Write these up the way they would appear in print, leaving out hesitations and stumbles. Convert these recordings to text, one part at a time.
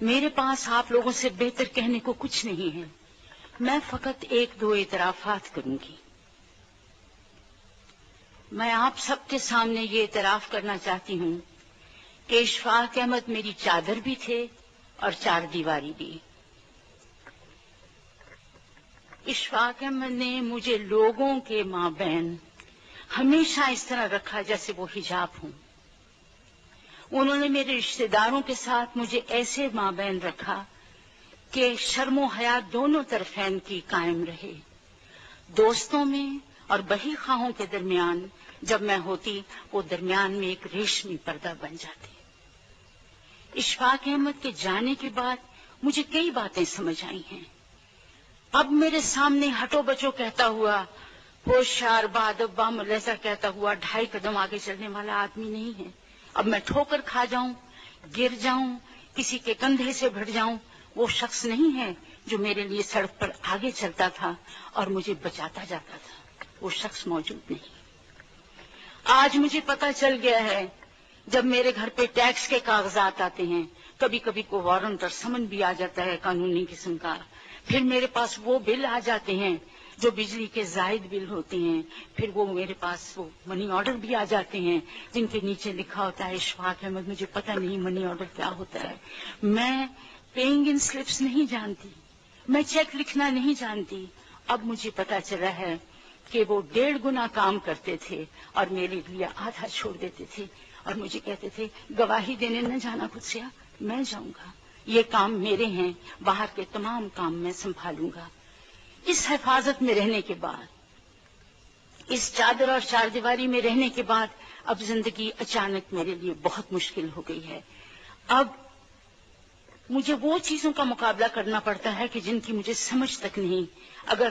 میرے پاس آپ لوگوں سے بہتر کہنے کو کچھ نہیں ہے. میں فقط ایک دو اعترافات کروں گی. میں آپ سب کے سامنے یہ اعتراف کرنا چاہتی ہوں کہ اشفاق احمد میری چادر بھی تھے اور چار دیواری بھی. اشفاق احمد نے مجھے لوگوں کے مابین ہمیشہ اس طرح رکھا جیسے وہ حجاب ہوں. انہوں نے میرے رشتہ داروں کے ساتھ مجھے ایسے مابین رکھا کہ شرم و حیا دونوں طرفین کی قائم رہے. دوستوں میں اور بہی خواہوں کے درمیان جب میں ہوتی وہ درمیان میں ایک ریشمی پردہ بن جاتی. اشفاق احمد کے جانے کے بعد مجھے کئی باتیں سمجھ آئی ہیں. اب میرے سامنے ہٹو بچو کہتا ہوا، ہوشیار بادب باملیسا کہتا ہوا 2.5 قدم آگے چلنے والا آدمی نہیں ہے. اب میں ٹھوکر کھا جاؤں، گر جاؤں، کسی کے کندھے سے بھٹ جاؤں، وہ شخص نہیں ہے جو میرے لیے سڑک پر آگے چلتا تھا اور مجھے بچاتا جاتا تھا. وہ شخص موجود نہیں. آج مجھے پتا چل گیا ہے، جب میرے گھر پہ ٹیکس کے کاغذات آتے ہیں، کبھی کبھی کو وارنٹ اور سمن بھی آ جاتا ہے قانونی قسم کا. پھر میرے پاس وہ بل آ جاتے ہیں جو بجلی کے زائد بل ہوتے ہیں. پھر وہ میرے پاس وہ منی آرڈر بھی آ جاتے ہیں جن کے نیچے لکھا ہوتا ہے اشفاق احمد. مجھے پتہ نہیں منی آرڈر کیا ہوتا ہے. میں پیئنگ ان سلپس نہیں جانتی، میں چیک لکھنا نہیں جانتی. اب مجھے پتا چلا ہے کہ وہ 1.5 گنا کام کرتے تھے اور میرے لیے آدھا چھوڑ دیتے تھے اور مجھے کہتے تھے گواہی دینے نہ جانا خود میں جاؤں گا، یہ کام میرے ہیں، باہر کے تمام کام میں سنبھالوں گا. اس حفاظت میں رہنے کے بعد، اس چادر اور چار دیواری میں رہنے کے بعد اب زندگی اچانک میرے لیے بہت مشکل ہو گئی ہے. اب مجھے وہ چیزوں کا مقابلہ کرنا پڑتا ہے کہ جن کی مجھے سمجھ تک نہیں. اگر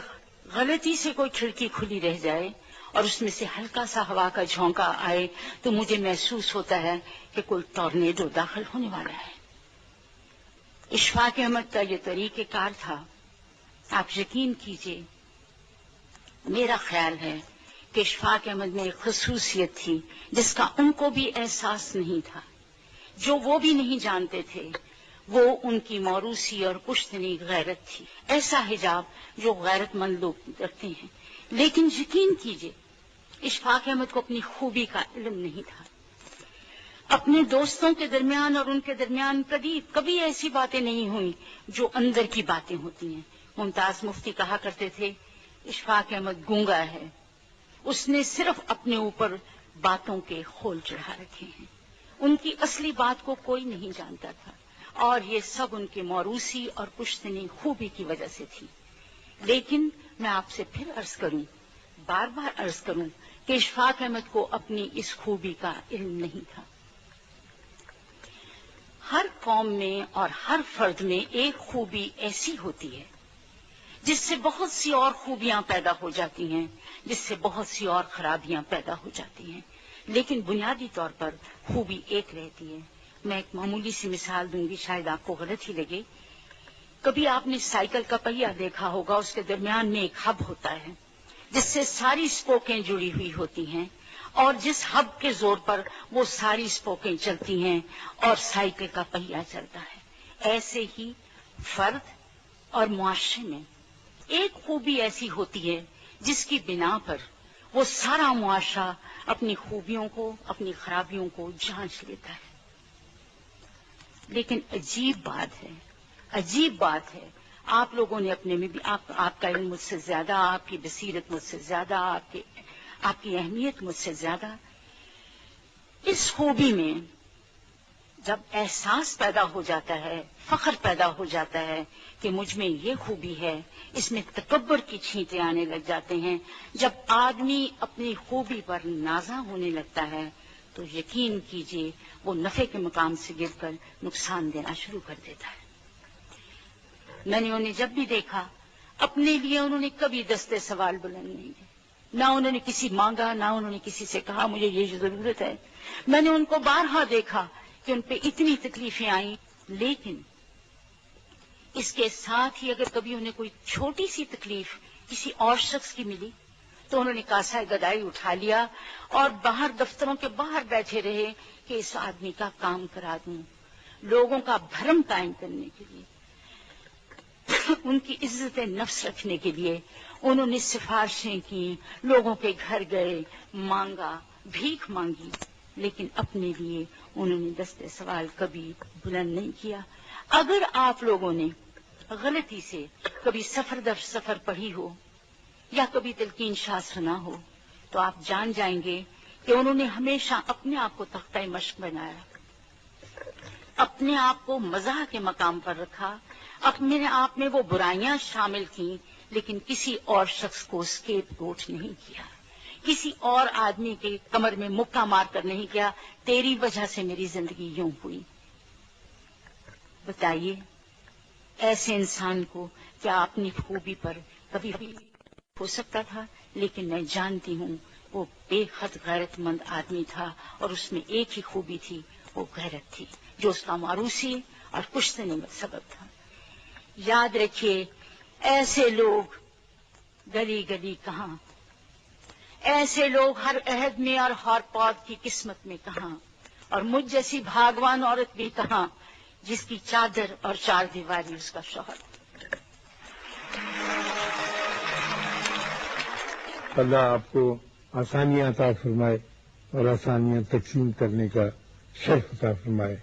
غلطی سے کوئی کھڑکی کھلی رہ جائے اور اس میں سے ہلکا سا ہوا کا جھونکا آئے تو مجھے محسوس ہوتا ہے کہ کوئی ٹورنیڈو داخل ہونے والا ہے. اشفاق احمد کا یہ طریقہ کار تھا. آپ یقین کیجئے، میرا خیال ہے کہ اشفاق احمد میں ایک خصوصیت تھی جس کا ان کو بھی احساس نہیں تھا، جو وہ بھی نہیں جانتے تھے. وہ ان کی موروثی اور پشتنی غیرت تھی، ایسا حجاب جو غیرت مند لوگ رکھتے ہیں. لیکن یقین کیجئے اشفاق احمد کو اپنی خوبی کا علم نہیں تھا. اپنے دوستوں کے درمیان اور ان کے درمیان کبھی ایسی باتیں نہیں ہوئی جو اندر کی باتیں ہوتی ہیں. ممتاز مفتی کہا کرتے تھے اشفاق احمد گونگا ہے، اس نے صرف اپنے اوپر باتوں کے خول چڑھا رکھے ہیں. ان کی اصلی بات کو کوئی نہیں جانتا تھا اور یہ سب ان کے موروثی اور پشتنی خوبی کی وجہ سے تھی. لیکن میں آپ سے پھر عرض کروں، بار بار عرض کروں کہ اشفاق احمد کو اپنی اس خوبی کا علم نہیں تھا. ہر قوم میں اور ہر فرد میں ایک خوبی ایسی ہوتی ہے جس سے بہت سی اور خوبیاں پیدا ہو جاتی ہیں، جس سے بہت سی اور خرابیاں پیدا ہو جاتی ہیں، لیکن بنیادی طور پر خوبی ایک رہتی ہے. میں ایک معمولی سی مثال دوں گی، شاید آپ کو غلط ہی لگے. کبھی آپ نے سائیکل کا پہیہ دیکھا ہوگا، اس کے درمیان میں ایک ہب ہوتا ہے جس سے ساری اسپوکیں جڑی ہوئی ہوتی ہیں اور جس ہب کے زور پر وہ ساری اسپوکیں چلتی ہیں اور سائیکل کا پہیہ چلتا ہے. ایسے ہی فرد اور معاشرے میں ایک خوبی ایسی ہوتی ہے جس کی بنا پر وہ سارا معاشرہ اپنی خوبیوں کو، اپنی خرابیوں کو جانچ لیتا ہے. لیکن عجیب بات ہے، آپ لوگوں نے اپنے میں بھی آپ کا علم مجھ سے زیادہ، آپ کی بصیرت مجھ سے زیادہ، آپ کی اہمیت مجھ سے زیادہ. اس خوبی میں جب احساس پیدا ہو جاتا ہے، فخر پیدا ہو جاتا ہے کہ مجھ میں یہ خوبی ہے، اس میں تکبر کی چھینٹیں آنے لگ جاتے ہیں. جب آدمی اپنی خوبی پر نازاں ہونے لگتا ہے تو یقین کیجئے وہ نفع کے مقام سے گر کر نقصان دینا شروع کر دیتا ہے. میں نے انہیں جب بھی دیکھا، اپنے لیے انہوں نے کبھی دستے سوال بلند نہیں کیے، نہ انہوں نے کسی مانگا، نہ انہوں نے کسی سے کہا مجھے یہ ضرورت ہے. میں نے ان کو بارہا دیکھا کہ ان پہ اتنی تکلیفیں آئیں، لیکن اس کے ساتھ ہی اگر کبھی انہیں کوئی چھوٹی سی تکلیف کسی اور شخص کی ملی تو انہوں نے کاسہ گدائی اٹھا لیا اور باہر دفتروں کے باہر بیٹھے رہے کہ اس آدمی کا کام کرا دوں. لوگوں کا بھرم قائم کرنے کے لیے، ان کی عزت نفس رکھنے کے لیے انہوں نے سفارشیں کی، لوگوں کے گھر گئے، مانگا، بھیک مانگی، لیکن اپنے لیے انہوں نے دستے سوال کبھی بلند نہیں کیا۔ اگر آپ لوگوں نے غلطی سے کبھی سفر در سفر پڑھی ہو یا کبھی تلقین شاہ سنا ہو تو آپ جان جائیں گے کہ انہوں نے ہمیشہ اپنے آپ کو تختہ مشق بنایا، اپنے آپ کو مزاح کے مقام پر رکھا، اپنے آپ میں وہ برائیاں شامل تھیں، لیکن کسی اور شخص کو اسکیپ گوٹ نہیں کیا، کسی اور آدمی کے کمر میں مکہ مار کر نہیں کیا، تیری وجہ سے میری زندگی یوں ہوئی۔ بتائیے ایسے انسان کو کیا اپنی خوبی پر کبھی ہو سکتا تھا؟ لیکن میں جانتی ہوں وہ بے حد غیرت مند آدمی تھا، اور اس میں ایک ہی خوبی تھی، وہ غیرت تھی، جو اس کا ماروثی اور کشتنے میں سبب تھا۔ یاد رکھیے ایسے لوگ گلی گلی کہاں، ایسے لوگ ہر عہد میں اور ہر پود کی قسمت میں کہاں، اور مجھ جیسی بھاگوان عورت بھی کہاں جس کی چادر اور چار دیواری اس کا شوہر۔ اللہ آپ کو آسانیاں عطا فرمائے اور آسانیاں تقسیم کرنے کا شرف عطا فرمائے۔